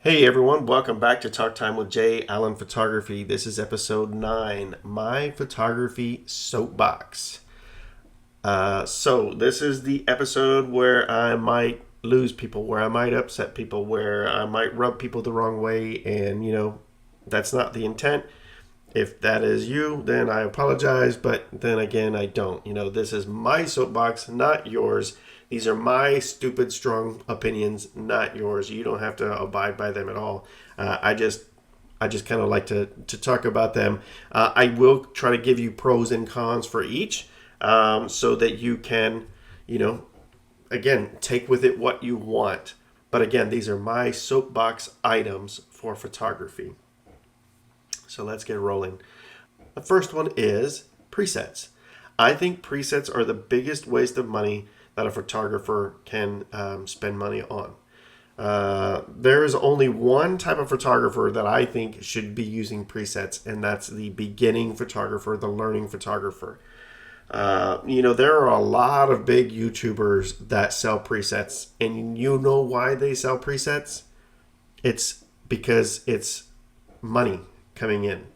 Hey everyone, welcome back to Talk Time with J.Allen Photography. This is episode 9, my photography soapbox. So this is the episode where I might lose people, where I might upset people, where I might rub people the wrong way, and that's not the intent. If that is you, then I apologize, but then again, I don't. This is my soapbox, not yours. These are my stupid, strong opinions, not yours. You don't have to abide by them at all. I just kind of like to talk about them. I will try to give you pros and cons for each, so that you can, again, take with it what you want. But again, these are my soapbox items for photography. So let's get rolling. The first one is presets. I think presets are the biggest waste of money that a photographer can spend money on. There is only one type of photographer that I think should be using presets, and that's the beginning photographer, the learning photographer. There are a lot of big YouTubers that sell presets, and you know why they sell presets? It's because it's money coming in.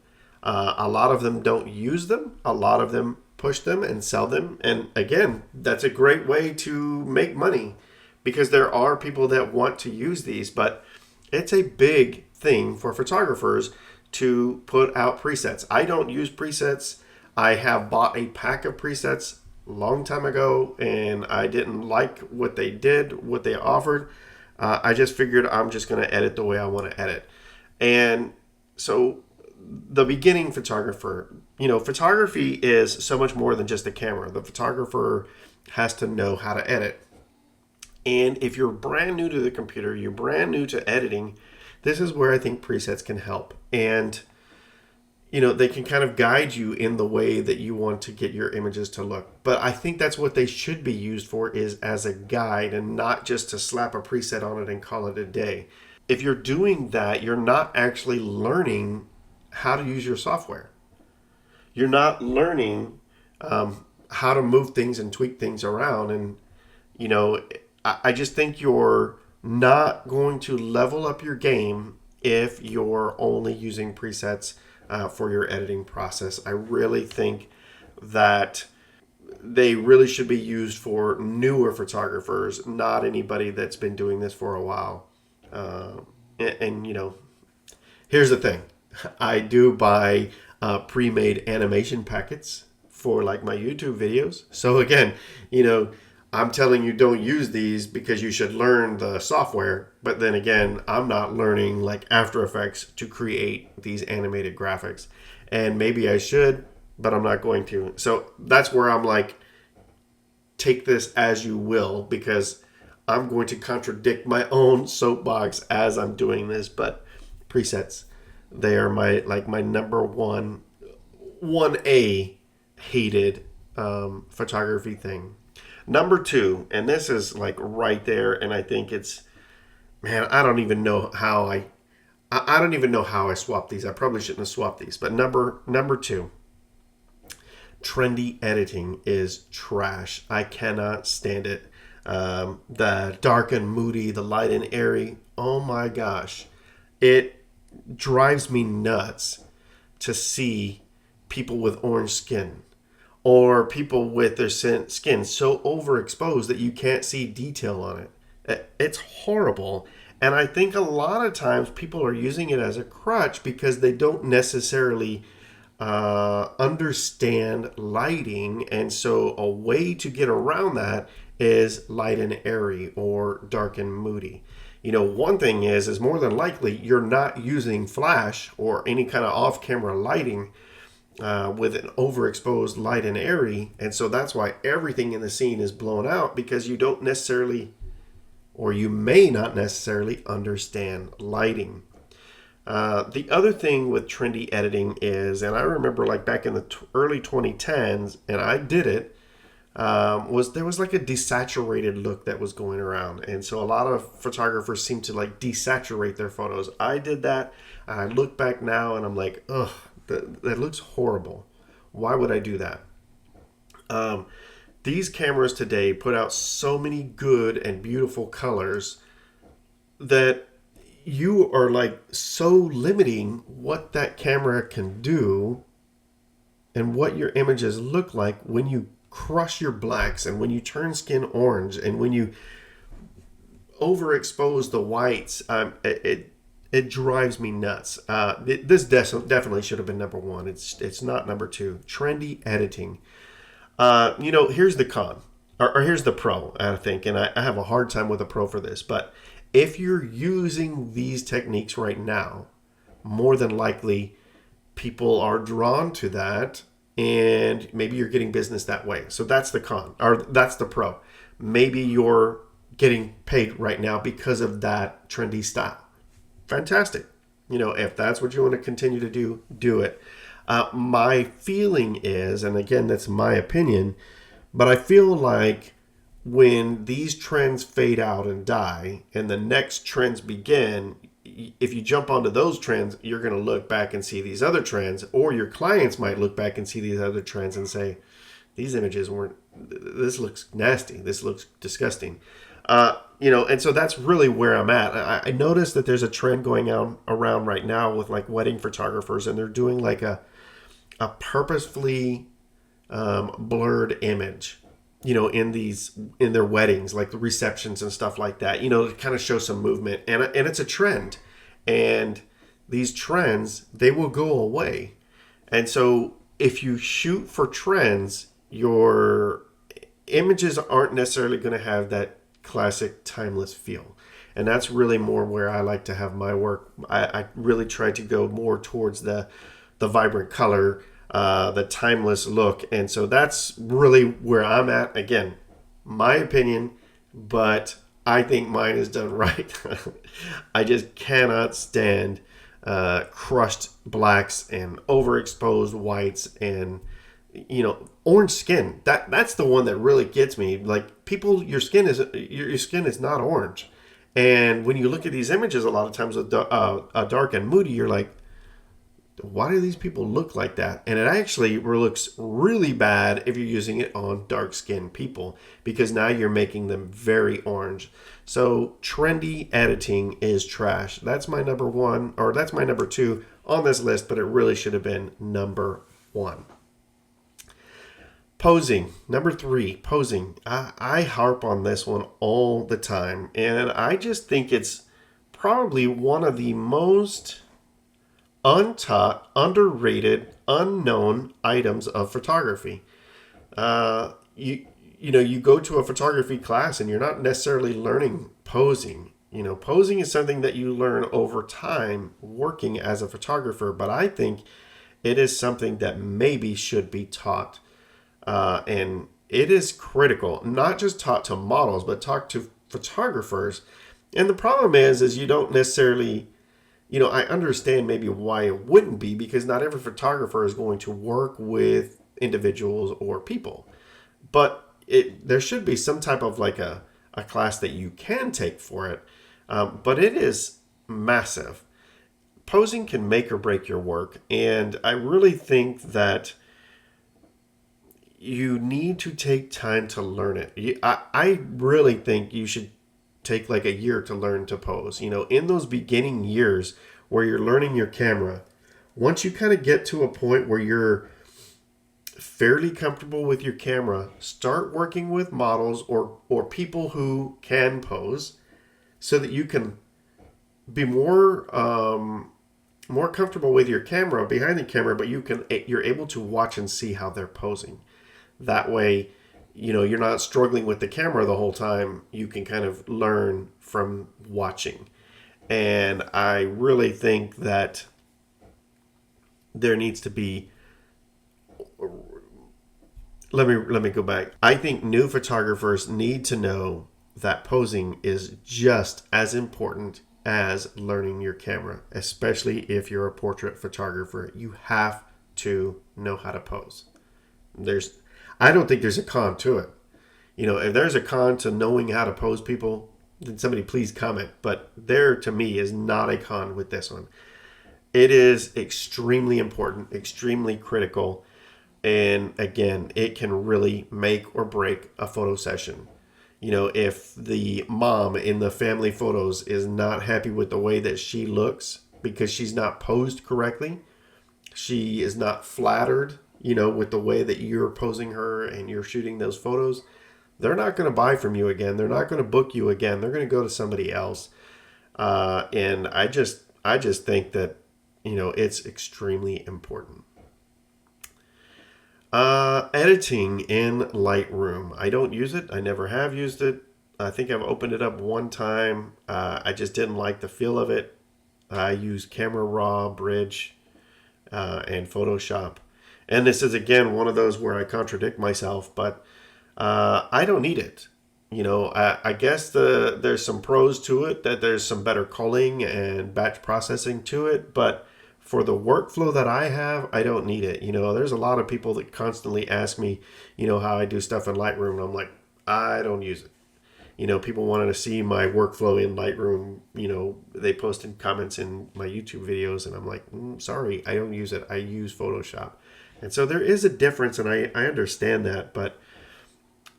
A lot of them don't use them. A lot of them push them and sell them. And again, that's a great way to make money because there are people that want to use these, but it's a big thing for photographers to put out presets. I don't use presets. I have bought a pack of presets a long time ago and I didn't like what they did, what they offered. I just figured I'm just going to edit the way I want to edit. And so the beginning photographer, photography is so much more than just a camera. The photographer has to know how to edit. And if you're brand new to the computer, you're brand new to editing, this is where I think presets can help. And, they can kind of guide you in the way that you want to get your images to look. But I think that's what they should be used for, is as a guide and not just to slap a preset on it and call it a day. If you're doing that, you're not actually learning how to use your software. You're not learning how to move things and tweak things around. And, I just think you're not going to level up your game if you're only using presets for your editing process. I really think that they really should be used for newer photographers, not anybody that's been doing this for a while. And here's the thing. I do buy pre-made animation packets for like my YouTube videos. So again, I'm telling you don't use these because you should learn the software. But then again, I'm not learning like After Effects to create these animated graphics. And maybe I should, but I'm not going to. So that's where I'm like, take this as you will, because I'm going to contradict my own soapbox as I'm doing this. But presets, they are my number 1A hated photography thing. Number 2, and this is like right there, and I think it's, man, I don't even know how I swapped these. I probably shouldn't have swapped these. But number 2, trendy editing is trash. I cannot stand it. The dark and moody, the light and airy. Oh my gosh, it drives me nuts to see people with orange skin or people with their skin so overexposed that you can't see detail on it. It's horrible. And I think a lot of times people are using it as a crutch because they don't necessarily understand lighting. And so a way to get around that is light and airy or dark and moody. One thing is more than likely you're not using flash or any kind of off-camera lighting with an overexposed light and airy. And so that's why everything in the scene is blown out, because you don't necessarily, or you may not necessarily understand lighting. The other thing with trendy editing is, and I remember like back in the early 2010s, and I did it, there was like a desaturated look that was going around. And so a lot of photographers seem to like desaturate their photos. I did that. I look back now and I'm like, ugh, that looks horrible. Why would I do that? These cameras today put out so many good and beautiful colors that you are like so limiting what that camera can do and what your images look like when you crush your blacks and when you turn skin orange and when you overexpose the whites. It drives me nuts. This definitely should have been number one. It's not number two. Trendy editing. Here's the con, or here's the pro, I think, and I have a hard time with a pro for this, but if you're using these techniques right now, more than likely people are drawn to that and maybe you're getting business that way. So that's the con, or that's the pro. Maybe you're getting paid right now because of that trendy style. Fantastic. If that's what you want to continue to do it. My feeling is, and again, that's my opinion, but I feel like when these trends fade out and die and the next trends begin, if you jump onto those trends, you're going to look back and see these other trends, or your clients might look back and see these other trends and say, these images this looks nasty. This looks disgusting. And so that's really where I'm at. I noticed that there's a trend going on around right now with like wedding photographers, and they're doing like a purposefully blurred image, in their weddings, like the receptions and stuff like that, to kind of show some movement. And it's a trend. And these trends, they will go away. And so if you shoot for trends, your images aren't necessarily going to have that classic timeless feel. And that's really more where I like to have my work. I really try to go more towards the vibrant color, the timeless look. And so that's really where I'm at. Again, my opinion, but I think mine is done right. I just cannot stand crushed blacks and overexposed whites and orange skin. That's the one that really gets me. Like, people, your skin is not orange. And when you look at these images, a lot of times dark and moody, you're like, why do these people look like that? And it actually looks really bad if you're using it on dark skinned people, because now you're making them very orange. So trendy editing is trash. That's my number one, or that's my number two on this list, but it really should have been number one. Posing, number three, posing. I harp on this one all the time, and I just think it's probably one of the most untaught, underrated, unknown items of photography. You go to a photography class and you're not necessarily learning posing. Posing is something that you learn over time working as a photographer, but I think it is something that maybe should be taught. And it is critical, not just taught to models, but taught to photographers. And the problem is you don't necessarily, I understand maybe why it wouldn't be, because not every photographer is going to work with individuals or people. But there should be some type of like a class that you can take for it. But it is massive. Posing can make or break your work. And I really think that you need to take time to learn it. I really think you should take like a year to learn to pose. In those beginning years where you're learning your camera, once you kind of get to a point where you're fairly comfortable with your camera, start working with models or people who can pose, so that you can be more comfortable with your camera behind the camera, but you're able to watch and see how they're posing. That way, you're not struggling with the camera the whole time. You can kind of learn from watching. And I really think that there needs to be, let me go back. I think new photographers need to know that posing is just as important as learning your camera, especially if you're a portrait photographer. You have to know how to pose. I don't think there's a con to it. If there's a con to knowing how to pose people, then somebody please comment. But there, to me, is not a con with this one. It is extremely important, extremely critical. And again, it can really make or break a photo session. If the mom in the family photos is not happy with the way that she looks because she's not posed correctly, she is not flattered, with the way that you're posing her and you're shooting those photos, they're not going to buy from you again. They're not going to book you again. They're going to go to somebody else. And I just think that, it's extremely important. Editing in Lightroom. I don't use it. I never have used it. I think I've opened it up one time. I just didn't like the feel of it. I use Camera Raw, Bridge, and Photoshop. And this is, again, one of those where I contradict myself, but I don't need it. I guess there's some pros to it, that there's some better culling and batch processing to it, but for the workflow that I have, I don't need it. There's a lot of people that constantly ask me, how I do stuff in Lightroom, and I'm like, I don't use it. People wanted to see my workflow in Lightroom. They posted comments in my YouTube videos, and I'm like, sorry, I don't use it. I use Photoshop. And so there is a difference, and I understand that, but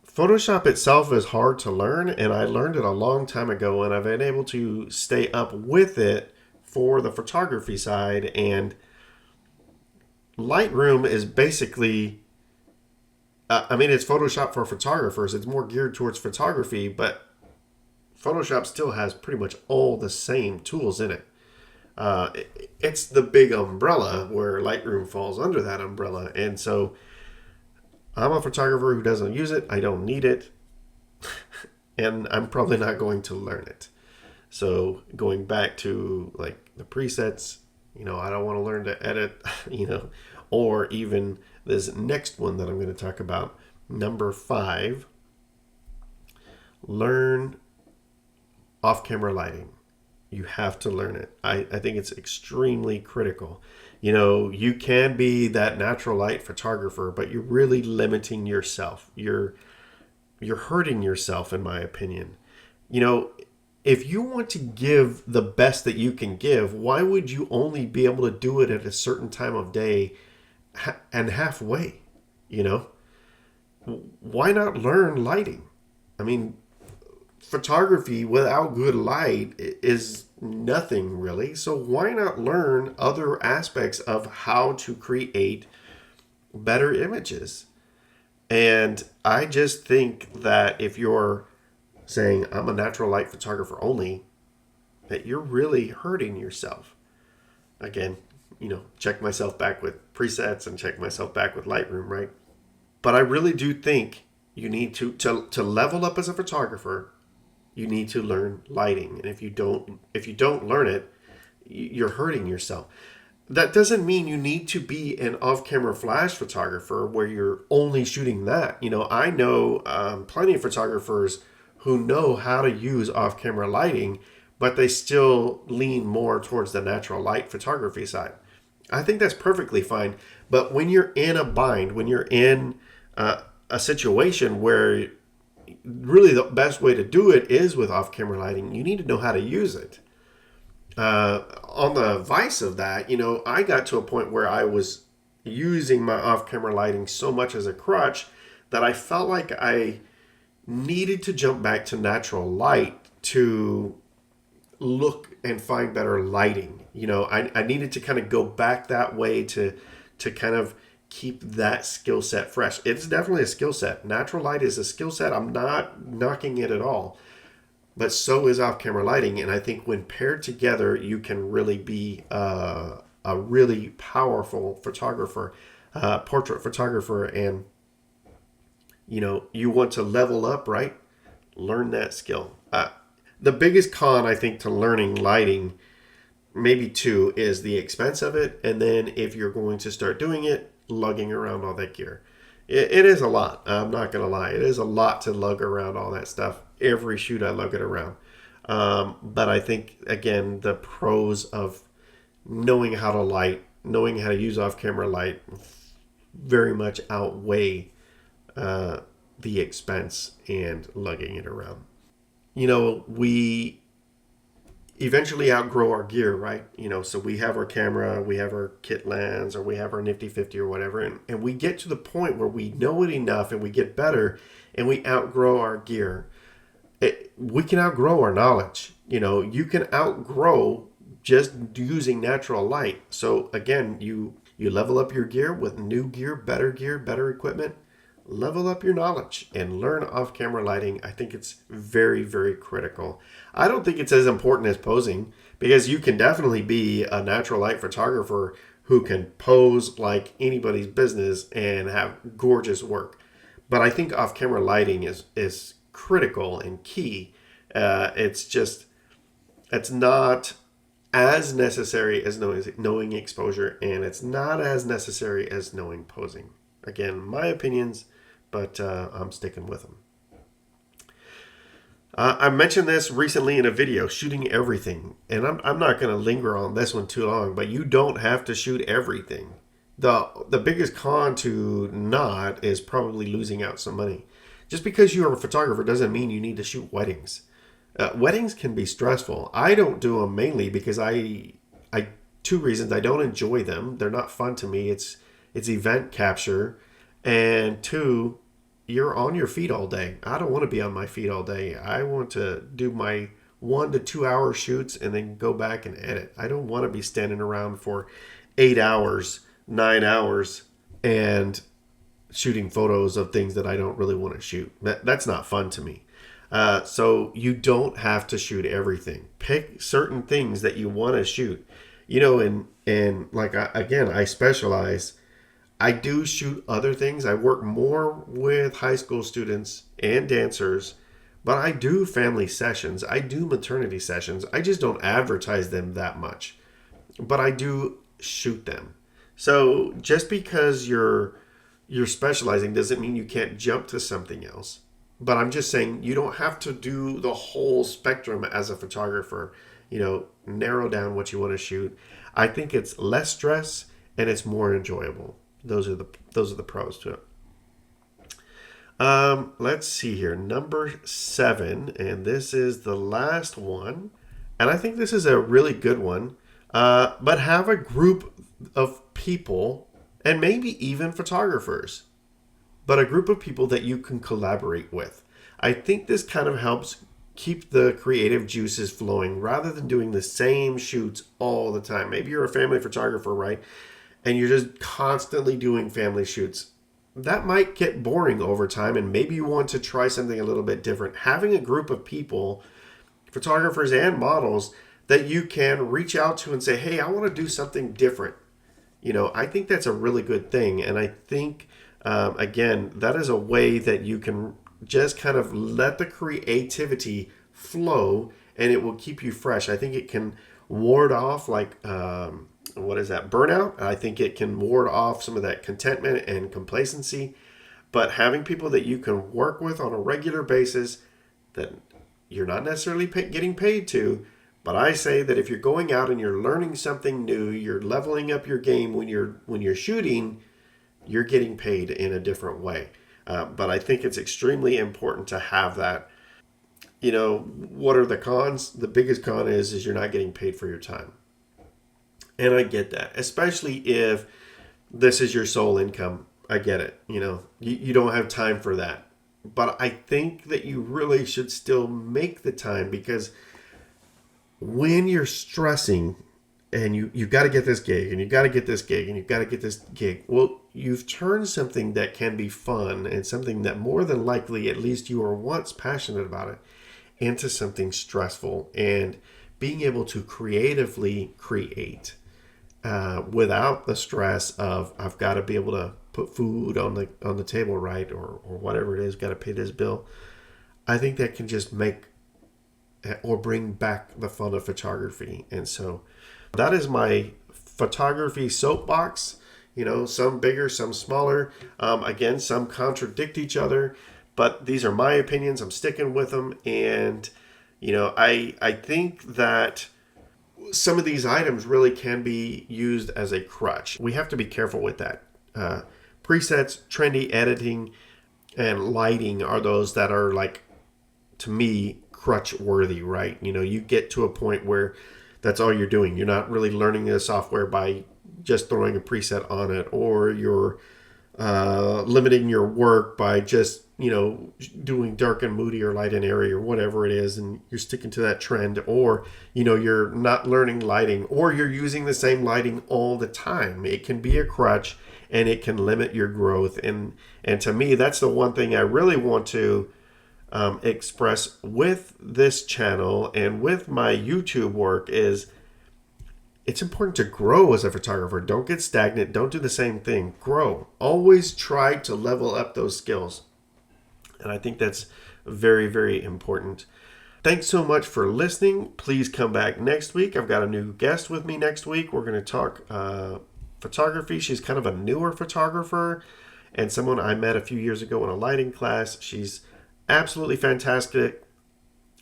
Photoshop itself is hard to learn, and I learned it a long time ago, and I've been able to stay up with it for the photography side. And Lightroom is basically, it's Photoshop for photographers. It's more geared towards photography, but Photoshop still has pretty much all the same tools in it. It's the big umbrella where Lightroom falls under that umbrella. And so I'm a photographer who doesn't use it. I don't need it. And I'm probably not going to learn it. So going back to like the presets, I don't want to learn to edit, or even this next one that I'm going to talk about, number 5, learn off-camera lighting. You have to learn it. I think it's extremely critical. You can be that natural light photographer, but you're really limiting yourself. You're hurting yourself, in my opinion. If you want to give the best that you can give, why would you only be able to do it at a certain time of day and halfway? Why not learn lighting? Photography without good light is nothing really. So why not learn other aspects of how to create better images? And I just think that if you're saying I'm a natural light photographer only, that you're really hurting yourself. Again, check myself back with presets and check myself back with Lightroom, right? But I really do think you need to level up as a photographer. You need to learn lighting, and if you don't learn it, you're hurting yourself. That doesn't mean you need to be an off-camera flash photographer where you're only shooting that. I know plenty of photographers who know how to use off-camera lighting, but they still lean more towards the natural light photography side. I think that's perfectly fine. But when you're in a bind, when you're in a situation where really the best way to do it is with off-camera lighting, you need to know how to use it. On the vice of that, I got to a point where I was using my off-camera lighting so much as a crutch that I felt like I needed to jump back to natural light to look and find better lighting. I needed to kind of go back that way to kind of keep that skill set fresh. It's definitely a skill set. Natural light is a skill set. I'm not knocking it at all. But so is off-camera lighting. And I think when paired together, you can really be a really powerful photographer, portrait photographer. And, you want to level up, right? Learn that skill. The biggest con, I think, to learning lighting, maybe 2, is the expense of it. And then if you're going to start doing it, lugging around all that gear. It is a lot. I'm not going to lie. It is a lot to lug around all that stuff. Every shoot I lug it around. But I think, again, the pros of knowing how to light, knowing how to use off-camera light very much outweigh the expense and lugging it around. We eventually outgrow our gear, right? So we have our camera, we have our kit lens, or we have our Nifty 50 or whatever, and we get to the point where we know it enough and we get better and we outgrow our gear. we can outgrow our knowledge. You can outgrow just using natural light. So again, you level up your gear, better equipment. Level up your knowledge and learn off-camera lighting. I think it's very, very critical. I don't think it's as important as posing, because you can definitely be a natural light photographer who can pose like anybody's business and have gorgeous work. But I think off-camera lighting is critical and key. It's not as necessary as knowing exposure, and it's not as necessary as knowing posing. Again, my opinions, but I'm sticking with them. I mentioned this recently in a video, shooting everything. And I'm not going to linger on this one too long, but you don't have to shoot everything. The biggest con to not is probably losing out some money. Just because you are a photographer doesn't mean you need to shoot weddings. Weddings can be stressful. I don't do them mainly because I two reasons. I don't enjoy them. They're not fun to me. It's event capture, and two, you're on your feet all day. I don't want to be on my feet all day. I want to do my 1 to 2 hour shoots and then go back and edit. I don't want to be standing around for 8 hours, 9 hours, and shooting photos of things that I don't really want to shoot. That's not fun to me. So you don't have to shoot everything. Pick certain things that you want to shoot. And like I specialize. I do shoot other things. I work more with high school students and dancers, but I do family sessions. I do maternity sessions. I just don't advertise them that much, but I do shoot them. So just because you're specializing doesn't mean you can't jump to something else. But I'm just saying you don't have to do the whole spectrum as a photographer. Narrow down what you want to shoot. I think it's less stress and it's more enjoyable. Those are the pros to it. Let's see here. Number 7, and this is the last one. And I think this is a really good one. But have a group of people, and maybe even photographers, but a group of people that you can collaborate with. I think this kind of helps keep the creative juices flowing rather than doing the same shoots all the time. Maybe you're a family photographer, right? And you're just constantly doing family shoots. That might get boring over time, and maybe you want to try something a little bit different. Having a group of people, photographers and models, that you can reach out to and say, hey, I want to do something different. I think that's a really good thing. And I think, again, that is a way that you can just kind of let the creativity flow, and it will keep you fresh. I think it can ward off burnout. I think it can ward off some of that contentment and complacency. But having people that you can work with on a regular basis that you're not necessarily getting paid to, but I say that if you're going out and you're learning something new, you're leveling up your game when you're shooting, you're getting paid in a different way. But I think it's extremely important to have that. What are the cons? The biggest con is you're not getting paid for your time. And I get that, especially if this is your sole income. I get it. You don't have time for that. But I think that you really should still make the time, because when you're stressing and you've got to get this gig and you've got to get this gig and you've got to get this gig, well, you've turned something that can be fun and something that more than likely, at least you were once passionate about it, into something stressful. And being able to creatively create without the stress of I've got to be able to put food on the table, right, or whatever it is, got to pay this bill. I think that can just make or bring back the fun of photography. And so that is my photography soapbox. Some bigger, some smaller. Again, some contradict each other, but these are my opinions. I'm sticking with them, and I think that some of these items really can be used as a crutch. We have to be careful with that. Presets, trendy editing, and lighting are those that are, like, to me, crutch worthy, right? You get to a point where that's all you're doing. You're not really learning the software by just throwing a preset on it, or you're limiting your work by just, doing dark and moody or light and airy or whatever it is, and you're sticking to that trend, or, you're not learning lighting, or you're using the same lighting all the time. It can be a crutch and it can limit your growth. And to me, that's the one thing I really want to express with this channel and with my YouTube work is it's important to grow as a photographer. Don't get stagnant. Don't do the same thing. Grow. Always try to level up those skills. And I think that's very, very important. Thanks so much for listening. Please come back next week. I've got a new guest with me next week. We're going to talk photography. She's kind of a newer photographer and someone I met a few years ago in a lighting class. She's absolutely fantastic.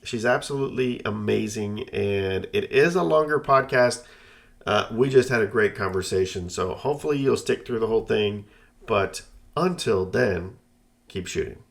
She's absolutely amazing. And it is a longer podcast. We just had a great conversation, so hopefully you'll stick through the whole thing. But until then, keep shooting.